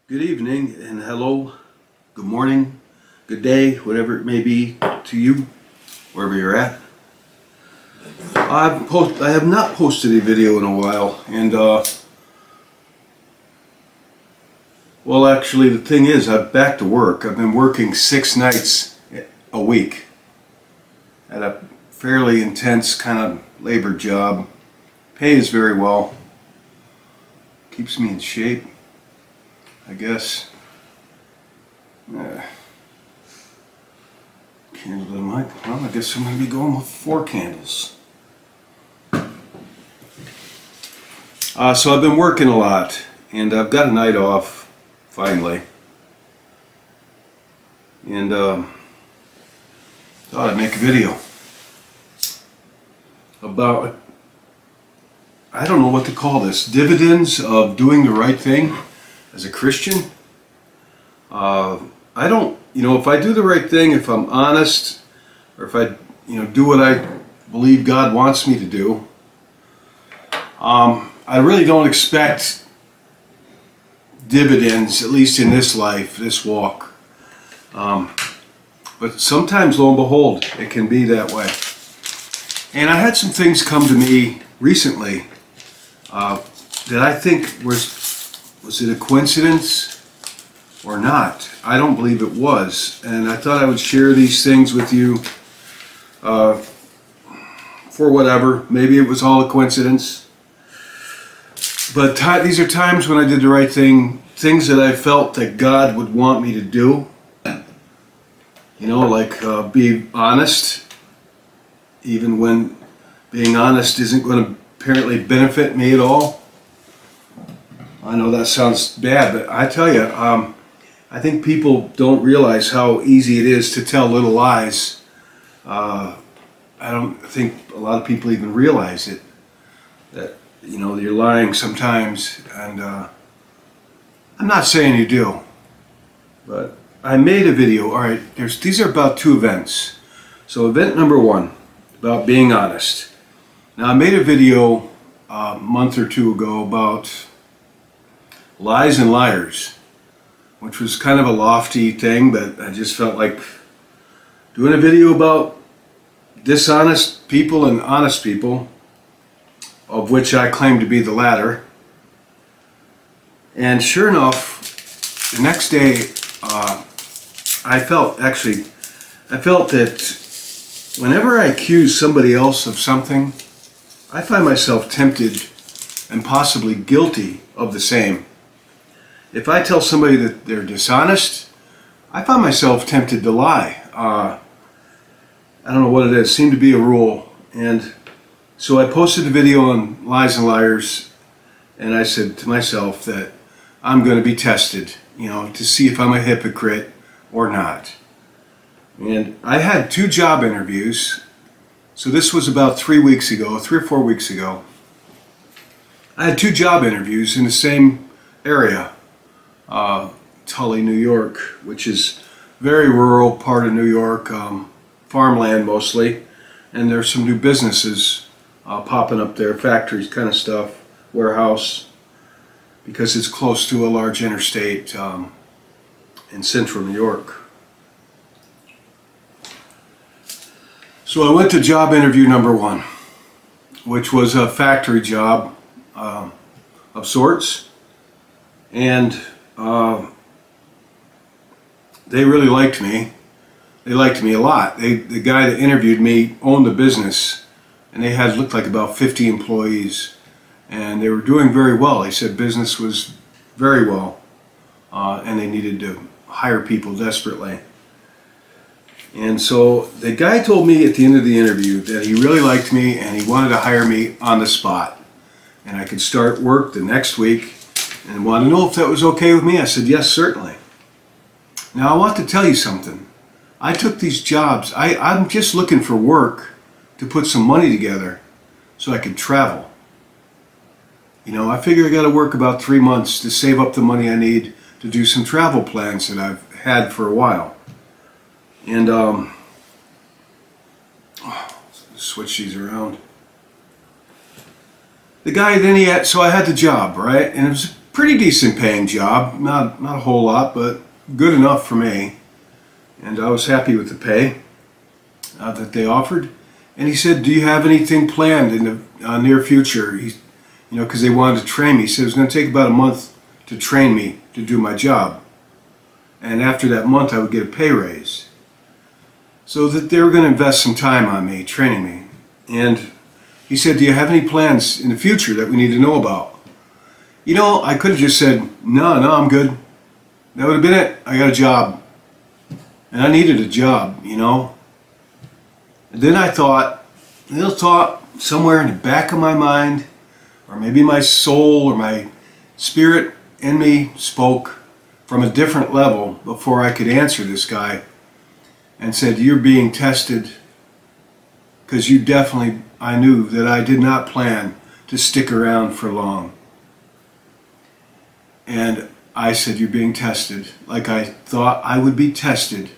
Good evening and hello, good morning, good day, whatever it may be to you, wherever you're at. I have not posted a video in a while, and well, actually the thing is, I'm back to work. I've been working 6 nights a week at a fairly intense kind of labor job. Pays very well, keeps me in shape, I guess. Candle in my, well, I guess I'm going to be going with 4 candles. So I've been working a lot, and I've got a night off, finally. And thought I'd make a video about, I don't know what to call this, dividends of doing the right thing as a Christian. I don't, if I do the right thing, if I'm honest, or if I, do what I believe God wants me to do, I really don't expect dividends, at least in this life, this walk. But sometimes, lo and behold, it can be that way. And I had some things come to me recently that I think was it a coincidence or not? I don't believe it was, and I thought I would share these things with you for whatever. Maybe it was all a coincidence, but these are times when I did the right thing, things that I felt that God would want me to do. Like be honest, even when being honest isn't going to apparently benefit me at all. I know that sounds bad, but I tell you, I think people don't realize how easy it is to tell little lies. I don't think a lot of people even realize it, that you're lying sometimes, and I'm not saying you do, but I made a video. All right, these are about 2 events. So event number 1, about being honest. Now, I made a video a month or 2 ago about lies and liars, which was kind of a lofty thing, but I just felt like doing a video about dishonest people and honest people, of which I claim to be the latter. And sure enough, the next day, I felt that whenever I accuse somebody else of something, I find myself tempted and possibly guilty of the same. If I tell somebody that they're dishonest, I find myself tempted to lie. I don't know what it is. It seemed to be a rule. And so I posted a video on lies and liars, and I said to myself that I'm going to be tested, to see if I'm a hypocrite or not. And I had 2 job interviews. So this was about 3 weeks ago, 3 or 4 weeks ago. I had 2 job interviews in the same area, Tully, New York, which is very rural part of New York, farmland mostly, and there's some new businesses popping up there, factories kind of stuff, warehouse, because it's close to a large interstate in central New York. So I went to job interview number 1, which was a factory job of sorts, and they really liked me. They liked me a lot. The guy that interviewed me owned the business, and they had looked like about 50 employees, and they were doing very well. They said business was very well, and they needed to hire people desperately. And so the guy told me at the end of the interview that he really liked me and he wanted to hire me on the spot, and I could start work the next week, and wanted to know if that was okay with me. I said, yes, certainly. Now I want to tell you something. I took these jobs. I'm just looking for work to put some money together so I could travel. I figure I got to work about 3 months to save up the money I need to do some travel plans that I've had for a while. And switch these around. The guy then so I had the job, right? And it was a pretty decent paying job, not a whole lot, but good enough for me. And I was happy with the pay that they offered. And he said, do you have anything planned in the near future? Because they wanted to train me. He said it was going to take about a month to train me to do my job. And after that month, I would get a pay raise. So that they were going to invest some time on me, training me. And he said, do you have any plans in the future that we need to know about? I could have just said, no, I'm good. That would have been it. I got a job. And I needed a job, And then I thought, a little thought somewhere in the back of my mind, or maybe my soul or my spirit in me spoke from a different level before I could answer this guy and said, you're being tested, because I knew that I did not plan to stick around for long. And I said, you're being tested, like I thought I would be tested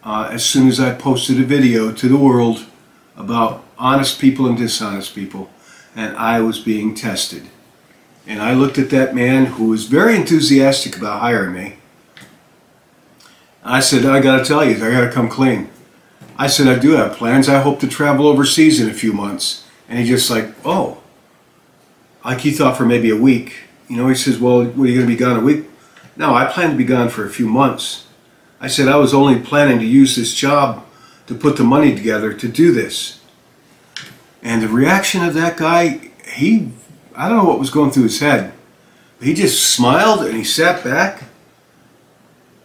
as soon as I posted a video to the world about honest people and dishonest people, and I was being tested. And I looked at that man who was very enthusiastic about hiring me. I said, I gotta tell you, I gotta come clean. I said, I do have plans. I hope to travel overseas in a few months. And he just like, oh. Like he thought for maybe a week. He says, well, what, are you gonna be gone a week? No, I plan to be gone for a few months. I said, I was only planning to use this job to put the money together to do this. And the reaction of that guy, I don't know what was going through his head. He just smiled and he sat back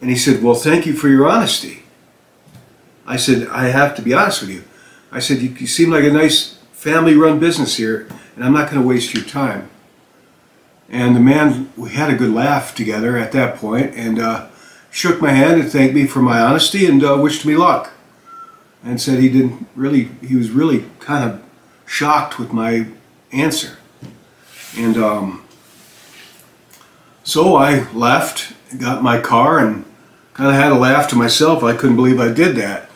and he said, well, thank you for your honesty. I said, I have to be honest with you. I said, you seem like a nice family-run business here, and I'm not going to waste your time. And the man, we had a good laugh together at that point, and shook my hand and thanked me for my honesty and wished me luck. And said he was really kind of shocked with my answer. And so I left, got in my car, and kind of had a laugh to myself. I couldn't believe I did that.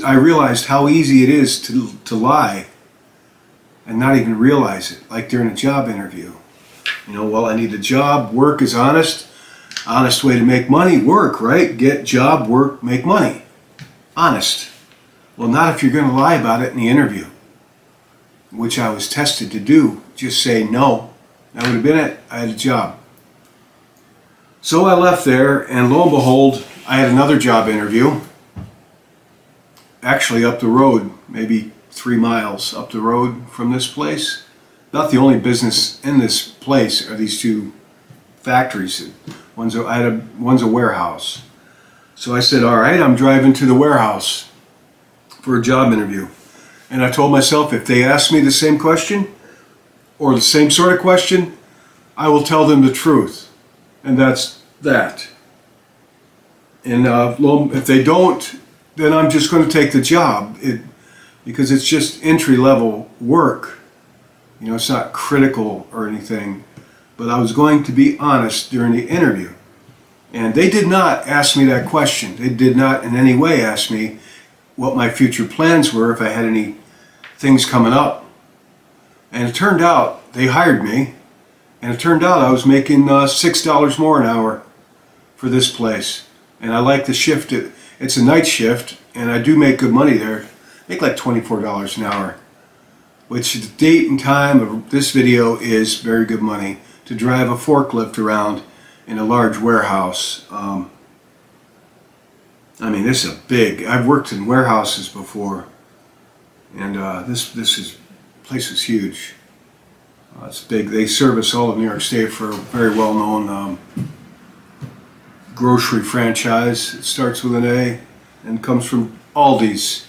I realized how easy it is to lie and not even realize it, like during a job interview. Well, I need a job, work is honest. Honest way to make money, work, right? Get job, work, make money. Honest. Well, not if you're going to lie about it in the interview, which I was tested to do. Just say no. That would have been it. I had a job. So I left there, and lo and behold, I had another job interview. Actually up the road, maybe 3 miles up the road from this place. Not the only business in this place are these two factories. One's a warehouse. So I said, all right, I'm driving to the warehouse for a job interview. And I told myself, if they ask me the same question, or the same sort of question, I will tell them the truth. And that's that. And if they don't, then I'm just going to take the job. Because it's just entry-level work. It's not critical or anything. But I was going to be honest during the interview. And they did not ask me that question. They did not in any way ask me what my future plans were, if I had any things coming up. And it turned out they hired me. And it turned out I was making $6 more an hour for this place. And I like the shift. It's a night shift, and I do make good money there. I make like $24 an hour. Which the date and time of this video is very good money. To drive a forklift around in a large warehouse. I mean, this is I've worked in warehouses before, and this place is huge. It's big. They service all of New York State for a very well-known grocery franchise. It starts with an A and comes from Aldi's,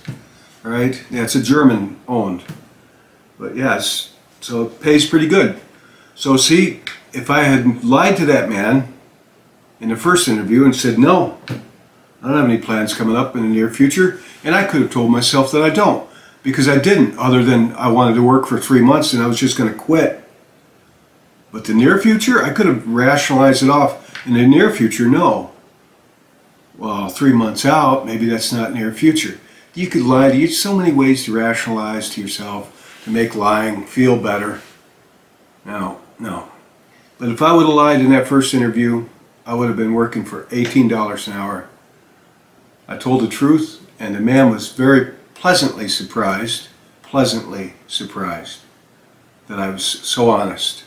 right? Yeah, it's a German-owned. But yes, so it pays pretty good. So see, if I had lied to that man in the first interview and said, no, I don't have any plans coming up in the near future, and I could have told myself that I don't, because I didn't, other than I wanted to work for 3 months and I was just going to quit. But the near future, I could have rationalized it off. In the near future, no. Well, 3 months out, maybe that's not near future. You could lie to you. So many ways to rationalize to yourself to make lying feel better. No. But if I would have lied in that first interview, I would have been working for $18 an hour. I told the truth, and the man was very pleasantly surprised that I was so honest.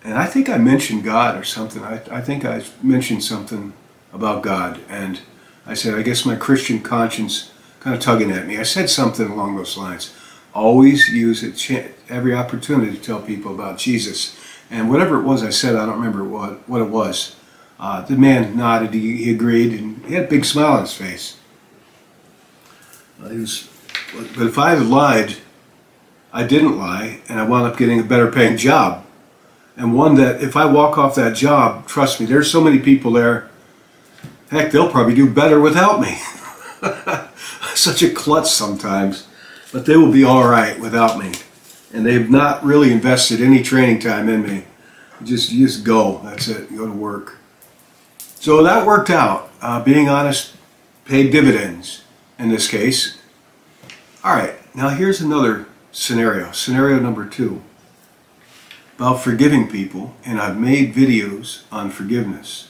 And I think I mentioned God or something. I think I mentioned something about God, and I said, I guess my Christian conscience kind of tugging at me. I said something along those lines. Always use every opportunity to tell people about Jesus. And whatever it was I said, I don't remember what it was. The man nodded, he agreed, and he had a big smile on his face. But if I had lied, I didn't lie, and I wound up getting a better paying job. And one that, if I walk off that job, trust me, there's so many people there, heck, they'll probably do better without me. Such a klutz sometimes, but they will be all right without me. And they've not really invested any training time in me. You just go, that's it, you go to work. So that worked out. Being honest paid dividends in this case. All right, now here's another scenario, scenario number 2, about forgiving people, and I've made videos on forgiveness.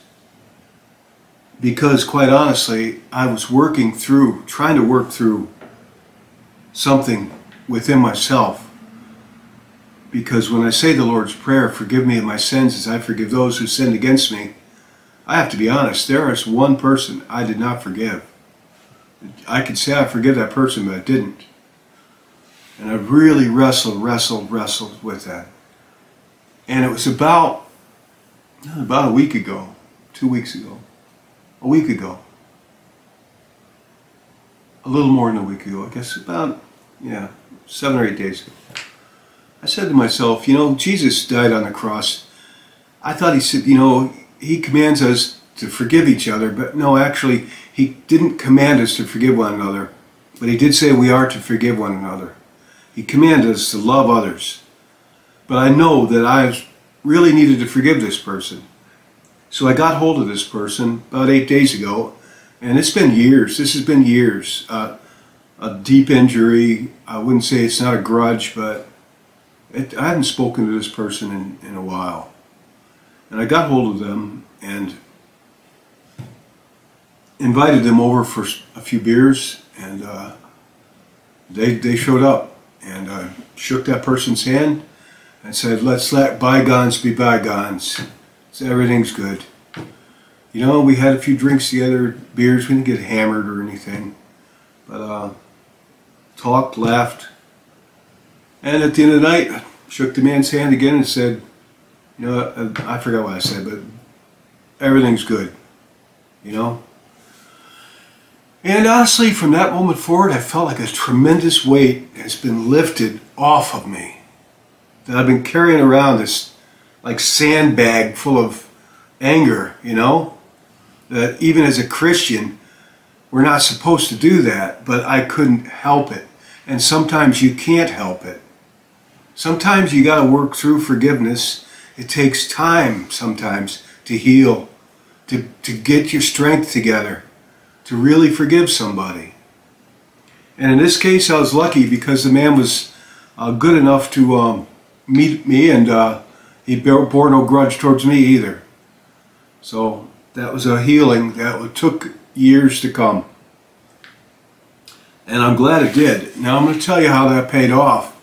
Because quite honestly, I was trying to work through something within myself. Because when I say the Lord's Prayer, forgive me of my sins as I forgive those who sinned against me, I have to be honest, there is one person I did not forgive. I could say I forgive that person, but I didn't. And I really wrestled with that. And it was about a week ago, 2 weeks ago, a week ago, a little more than a week ago, I guess about, 7 or 8 days ago. I said to myself, Jesus died on the cross. I thought he said, he commands us to forgive each other, but no, actually, he didn't command us to forgive one another, but he did say we are to forgive one another. He commanded us to love others. But I know that I really needed to forgive this person. So I got hold of this person about 8 days ago, and it's been years. This has been years. A deep injury. I wouldn't say it's not a grudge, but I haven't spoken to this person in a while. And I got hold of them and invited them over for a few beers, and they showed up. And I shook that person's hand and said, let's let bygones be bygones. So everything's good. We had a few drinks together, beers. We didn't get hammered or anything. But talked, laughed. And at the end of the night, I shook the man's hand again and said, I forgot what I said, but everything's good. And honestly, from that moment forward, I felt like a tremendous weight has been lifted off of me. That I've been carrying around this like sandbag full of anger, that even as a Christian, we're not supposed to do that, but I couldn't help it. And sometimes you can't help it. Sometimes you got to work through forgiveness. It takes time sometimes to heal, to get your strength together, to really forgive somebody. And in this case, I was lucky because the man was good enough to meet me, and he bore no grudge towards me either. So that was a healing that took years to come. And I'm glad it did. Now I'm going to tell you how that paid off.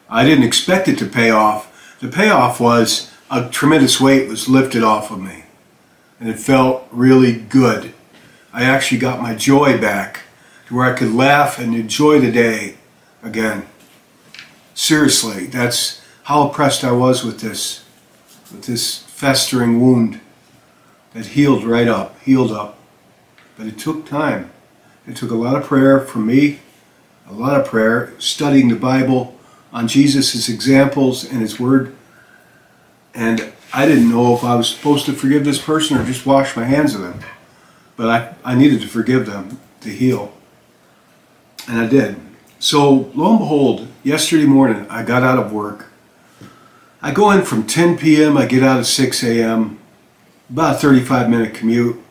I didn't expect it to pay off. The payoff was a tremendous weight was lifted off of me. And it felt really good. I actually got my joy back to where I could laugh and enjoy the day again. Seriously, that's how oppressed I was with this festering wound that healed up. But it took time. It took a lot of prayer from me, a lot of prayer, studying the Bible on Jesus' examples and His Word. And I didn't know if I was supposed to forgive this person or just wash my hands of them. But I needed to forgive them to heal. And I did. So, lo and behold, yesterday morning I got out of work. I go in from 10 p.m., I get out at 6 a.m., about a 35-minute commute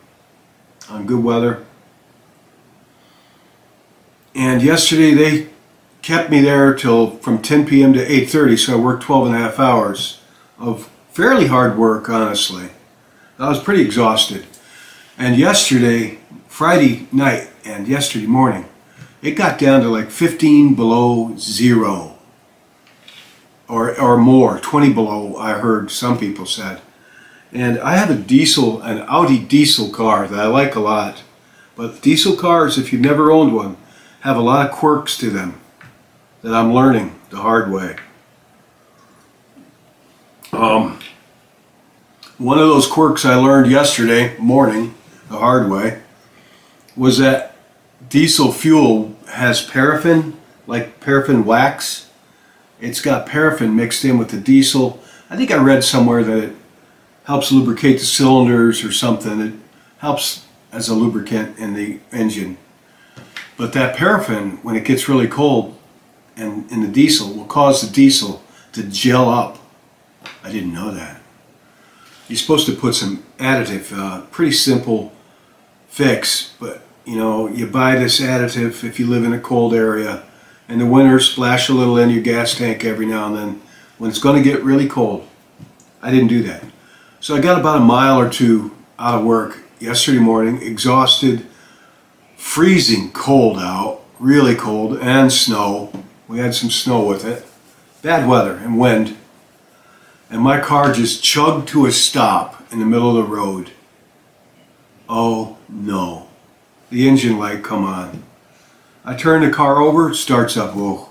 on good weather. And yesterday they kept me there till from 10 p.m. to 8:30, so I worked 12 and a half hours of fairly hard work, honestly. I was pretty exhausted. And yesterday, Friday night and yesterday morning, it got down to like 15 below zero. Or more, 20 below, I heard some people said. And I have an Audi diesel car that I like a lot. But diesel cars, if you've never owned one, have a lot of quirks to them that I'm learning the hard way. One of those quirks I learned yesterday morning, the hard way, was that diesel fuel has paraffin, like paraffin wax. It's got paraffin mixed in with the diesel. I think I read somewhere that it helps lubricate the cylinders or something. It helps as a lubricant in the engine. But that paraffin, when it gets really cold and in the diesel, will cause the diesel to gel up. I didn't know that. You're supposed to put some additive, pretty simple fix, but you know, you buy this additive if you live in a cold area. In the winter, splash a little in your gas tank every now and then when it's going to get really cold. I didn't do that. So I got about a mile or two out of work yesterday morning, exhausted, freezing cold out, really cold, and snow. We had some snow with it. Bad weather and wind. And my car just chugged to a stop in the middle of the road. Oh no. The engine light come on. I turn the car over, starts up. Whoa.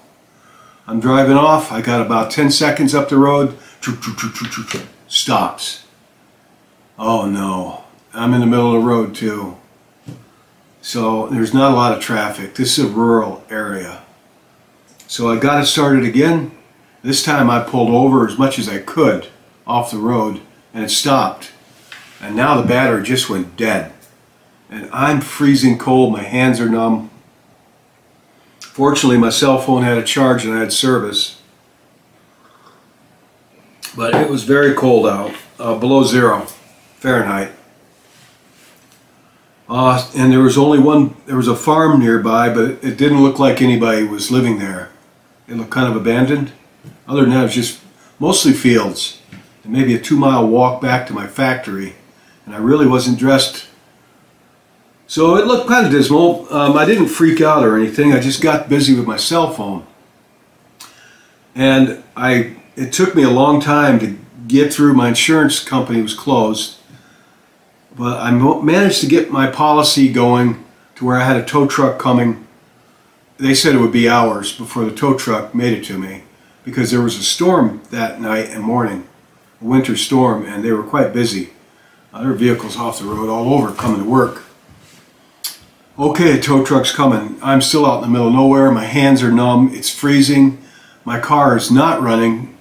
I'm driving off. I got about 10 seconds up the road. Stops. Oh no. I'm in the middle of the road too. So there's not a lot of traffic. This is a rural area. So I got it started again. This time I pulled over as much as I could off the road and it stopped. And now the battery just went dead. And I'm freezing cold. My hands are numb. Fortunately, my cell phone had a charge and I had service. But it was very cold out, below 0 Fahrenheit. And there was a farm nearby, but it didn't look like anybody was living there. It looked kind of abandoned. Other than that, it was just mostly fields. And maybe a 2-mile walk back to my factory. And I really wasn't dressed. So it looked kind of dismal. I didn't freak out or anything. I just got busy with my cell phone. And it took me a long time to get through. My insurance company was closed. But I managed to get my policy going to where I had a tow truck coming. They said it would be hours before the tow truck made it to me because there was a storm that night and morning, a winter storm, and they were quite busy. There were vehicles off the road all over coming to work. Okay, tow truck's coming. I'm still out in the middle of nowhere. My hands are numb. It's freezing. My car is not running.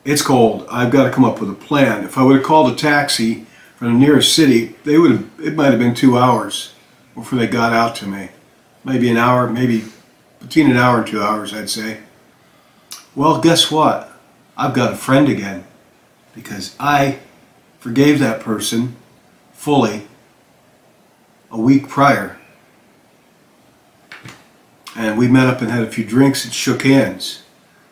It's cold. I've got to come up with a plan. If I would have called a taxi from the nearest city, it might have been 2 hours before they got out to me. Maybe an hour, maybe between an hour and 2 hours, I'd say. Well, guess what? I've got a friend again because I forgave that person fully a week prior. And we met up and had a few drinks and shook hands.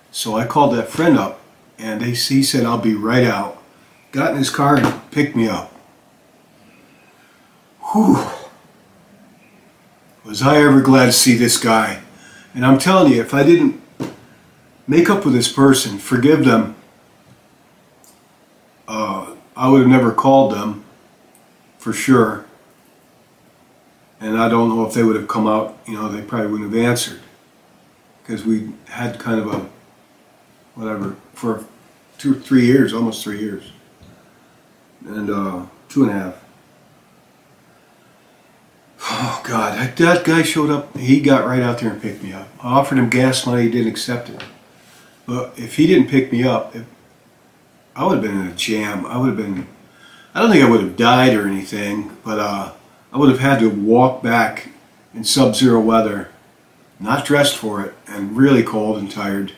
So I called that friend up and he said, I'll be right out. Got in his car and picked me up. Whew. Was I ever glad to see this guy. And I'm telling you, if I didn't make up with this person, forgive them, I would have never called them, for sure. And I don't know if they would have come out, you know, they probably wouldn't have answered. Because we had kind of a, whatever, for 2 or 3 years, almost 3 years. And 2.5. Oh God, that guy showed up, he got right out there and picked me up. I offered him gas money, he didn't accept it. But if he didn't pick me up, I would have been in a jam. I don't think I would have died or anything, but I would have had to walk back in sub-zero weather, not dressed for it, and really cold and tired.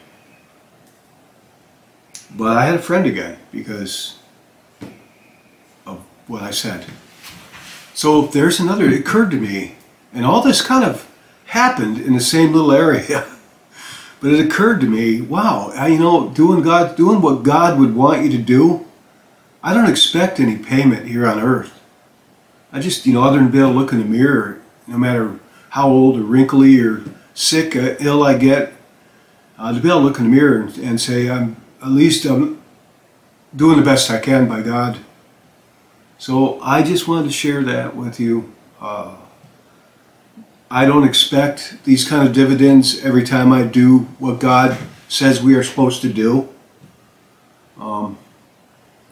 But I had a friend again because of what I said. So there's another, it occurred to me, and all this kind of happened in the same little area. But it occurred to me, wow, you know, doing what God would want you to do, I don't expect any payment here on earth. I just, other than be able to look in the mirror, no matter how old or wrinkly or sick, ill I get, to be able to look in the mirror and say, at least I'm doing the best I can by God. So I just wanted to share that with you. I don't expect these kind of dividends every time I do what God says we are supposed to do.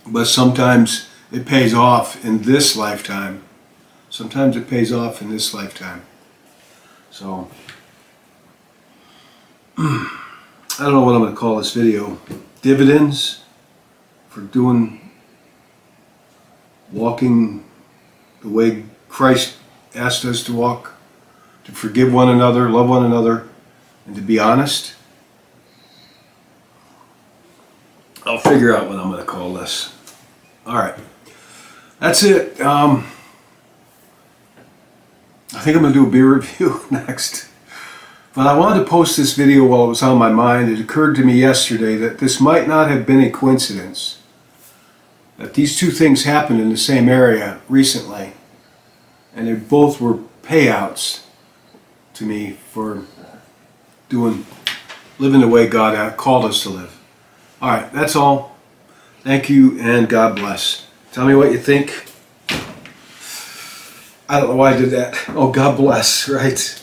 But sometimes it pays off in this lifetime. Sometimes it pays off in this lifetime. So, I don't know what I'm going to call this video. Dividends for walking the way Christ asked us to walk, to forgive one another, love one another, and to be honest. I'll figure out what I'm going to call this. Alright, that's it. I think I'm going to do a beer review next. But I wanted to post this video while it was on my mind. It occurred to me yesterday that this might not have been a coincidence. That these two things happened in the same area recently. And they both were payouts to me for living the way God called us to live. Alright, that's all. Thank you and God bless. Tell me what you think. I don't know why I did that. Oh, God bless, right?